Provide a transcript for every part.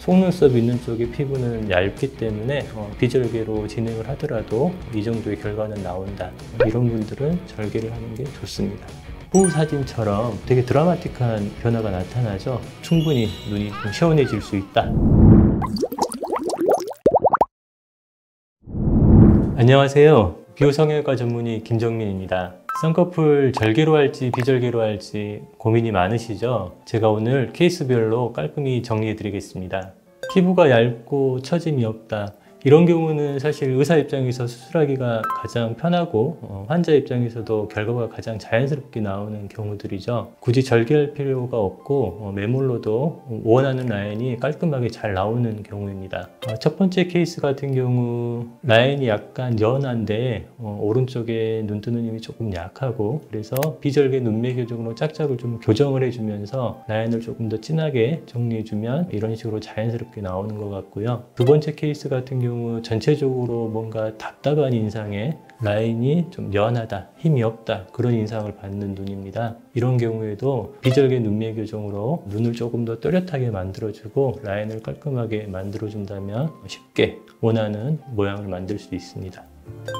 속눈썹 있는 쪽의 피부는 얇기 때문에 비절개로 진행을 하더라도 이 정도의 결과는 나온다. 이런 분들은 절개를 하는 게 좋습니다. 후 사진처럼 되게 드라마틱한 변화가 나타나죠. 충분히 눈이 좀 시원해질 수 있다. 안녕하세요. 비호성형외과 전문의 김정민입니다. 쌍꺼풀 절개로 할지 비절개로 할지 고민이 많으시죠? 제가 오늘 케이스별로 깔끔히 정리해 드리겠습니다. 피부가 얇고 처짐이 없다. 이런 경우는 사실 의사 입장에서 수술하기가 가장 편하고 환자 입장에서도 결과가 가장 자연스럽게 나오는 경우들이죠. 굳이 절개할 필요가 없고 매몰로도 원하는 라인이 깔끔하게 잘 나오는 경우입니다. 첫 번째 케이스 같은 경우 라인이 약간 연한데 오른쪽에 눈 뜨는 힘이 조금 약하고, 그래서 비절개 눈매 교정으로 짝짝을 좀 교정을 해주면서 라인을 조금 더 진하게 정리해주면 이런 식으로 자연스럽게 나오는 것 같고요. 두 번째 케이스 같은 경우 전체적으로 뭔가 답답한 인상에 라인이 좀 연하다, 힘이 없다, 그런 인상을 받는 눈입니다. 이런 경우에도 비절개 눈매 교정으로 눈을 조금 더 또렷하게 만들어주고 라인을 깔끔하게 만들어준다면 쉽게 원하는 모양을 만들 수 있습니다.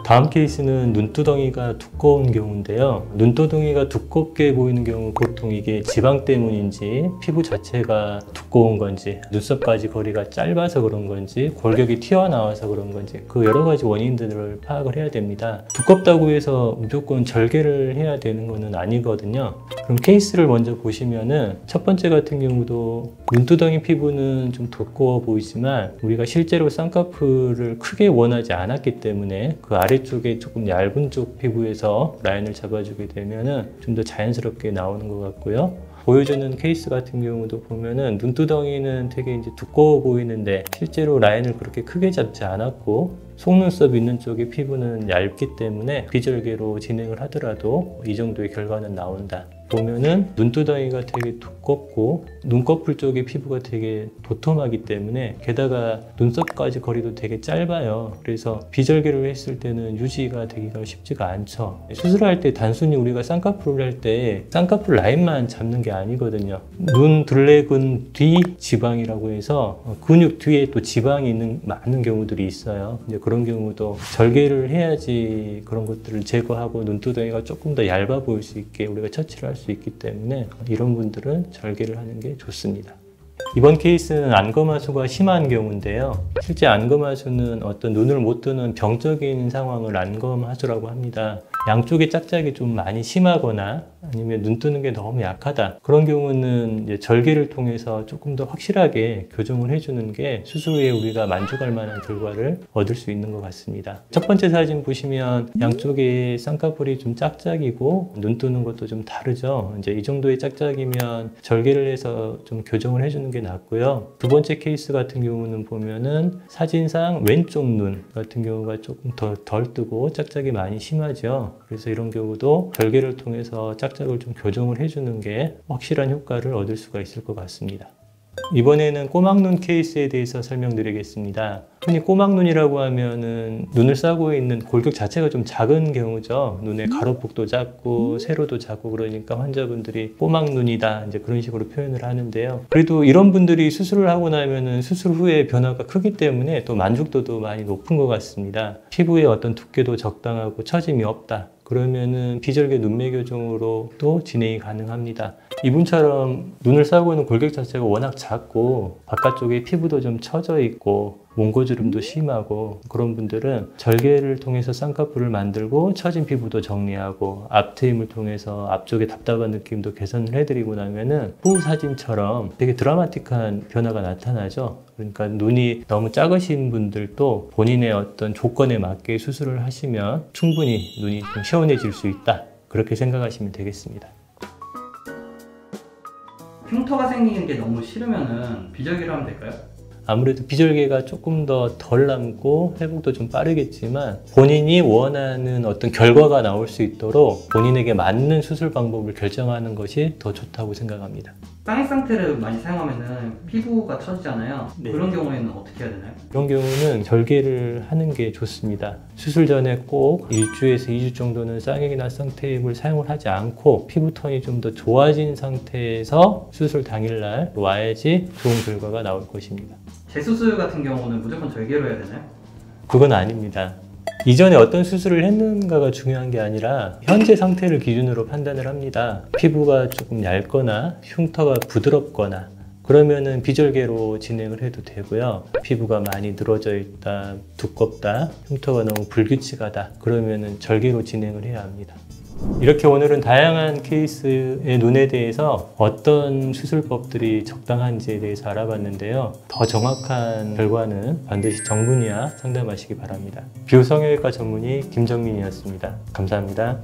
다음 케이스는 눈두덩이가 두꺼운 경우인데요. 눈두덩이가 두껍게 보이는 경우 보통 이게 지방 때문인지 피부 자체가 두꺼운 건지 눈썹까지 거리가 짧아서 그런 건지 골격이 튀어나와서 그런 건지 그 여러 가지 원인들을 파악을 해야 됩니다. 두껍다고 해서 무조건 절개를 해야 되는 것은 아니거든요. 그럼 케이스를 먼저 보시면은 첫 번째 같은 경우도 눈두덩이 피부는 좀 두꺼워 보이지만 우리가 실제로 쌍꺼풀을 크게 원하지 않았기 때문에 그 아래쪽에 조금 얇은 쪽 피부에서 라인을 잡아주게 되면은 좀 더 자연스럽게 나오는 것 같고요. 보여주는 케이스 같은 경우도 보면은 눈두덩이는 되게 이제 두꺼워 보이는데 실제로 라인을 그렇게 크게 잡지 않았고 속눈썹 있는 쪽의 피부는 얇기 때문에 비절개로 진행을 하더라도 이 정도의 결과는 나온다. 보면은 눈두덩이가 되게 두껍고 눈꺼풀 쪽의 피부가 되게 도톰하기 때문에 게다가 눈썹까지 거리도 되게 짧아요. 그래서 비절개를 했을 때는 유지가 되기가 쉽지가 않죠. 수술할 때 단순히 우리가 쌍꺼풀을 할 때 쌍꺼풀 라인만 잡는 게 아니거든요. 눈 둘레근 뒤 지방이라고 해서 근육 뒤에 또 지방이 있는 많은 경우들이 있어요. 이제 그런 경우도 절개를 해야지 그런 것들을 제거하고 눈두덩이가 조금 더 얇아 보일 수 있게 우리가 처치를 할 수 있기 때문에 이런 분들은 절개를 하는 게 좋습니다. 이번 케이스는 안검하수가 심한 경우인데요. 실제 안검하수는 어떤 눈을 못 뜨는 병적인 상황을 안검하수라고 합니다. 양쪽에 짝짝이 좀 많이 심하거나 아니면 눈 뜨는 게 너무 약하다, 그런 경우는 이제 절개를 통해서 조금 더 확실하게 교정을 해주는 게 수술 후에 우리가 만족할 만한 결과를 얻을 수 있는 것 같습니다. 첫 번째 사진 보시면 양쪽에 쌍꺼풀이 좀 짝짝이고 눈 뜨는 것도 좀 다르죠. 이제 이 정도의 짝짝이면 절개를 해서 좀 교정을 해주는 게 낫고요. 두 번째 케이스 같은 경우는 보면은 사진상 왼쪽 눈 같은 경우가 조금 덜 뜨고 짝짝이 많이 심하죠. 그래서 이런 경우도 절개를 통해서 짝짝을 좀 교정을 해주는 게 확실한 효과를 얻을 수가 있을 것 같습니다. 이번에는 꼬막눈 케이스에 대해서 설명드리겠습니다. 흔히 꼬막눈이라고 하면은 눈을 싸고 있는 골격 자체가 좀 작은 경우죠. 눈의 가로폭도 작고 세로도 작고 그러니까 환자분들이 꼬막눈이다 이제 그런 식으로 표현을 하는데요. 그래도 이런 분들이 수술을 하고 나면은 수술 후에 변화가 크기 때문에 또 만족도도 많이 높은 것 같습니다. 피부의 어떤 두께도 적당하고 처짐이 없다. 그러면은 비절개 눈매 교정으로도 진행이 가능합니다. 이분처럼 눈을 싸고 있는 골격 자체가 워낙 작고 바깥쪽에 피부도 좀 처져 있고 몽고주름도 심하고 그런 분들은 절개를 통해서 쌍꺼풀을 만들고 처진 피부도 정리하고 앞트임을 통해서 앞쪽에 답답한 느낌도 개선을 해드리고 나면은 후 사진처럼 되게 드라마틱한 변화가 나타나죠. 그러니까 눈이 너무 작으신 분들도 본인의 어떤 조건에 맞게 수술을 하시면 충분히 눈이 좀 시원해질 수 있다, 그렇게 생각하시면 되겠습니다. 흉터가 생기는 게 너무 싫으면은 비절개를 하면 될까요? 아무래도 비절개가 조금 더 덜 남고 회복도 좀 빠르겠지만 본인이 원하는 어떤 결과가 나올 수 있도록 본인에게 맞는 수술 방법을 결정하는 것이 더 좋다고 생각합니다. 쌍액 상태를 많이 사용하면은 피부가 처지잖아요. 네. 그런 경우에는 어떻게 해야 되나요? 이런 경우는 절개를 하는 게 좋습니다. 수술 전에 꼭 1주에서 2주 정도는 쌍액이나 쌍테이프를 사용을 하지 않고 피부톤이 좀 더 좋아진 상태에서 수술 당일날 와야지 좋은 결과가 나올 것입니다. 재수술 같은 경우는 무조건 절개로 해야 되나요? 그건 아닙니다. 이전에 어떤 수술을 했는가가 중요한 게 아니라 현재 상태를 기준으로 판단을 합니다. 피부가 조금 얇거나 흉터가 부드럽거나 그러면은 비절개로 진행을 해도 되고요. 피부가 많이 늘어져 있다, 두껍다, 흉터가 너무 불규칙하다 그러면은 절개로 진행을 해야 합니다. 이렇게 오늘은 다양한 케이스의 눈에 대해서 어떤 수술법들이 적당한지에 대해서 알아봤는데요. 더 정확한 결과는 반드시 정문의와 상담하시기 바랍니다. 비효성형외과 전문의 김정민이었습니다. 감사합니다.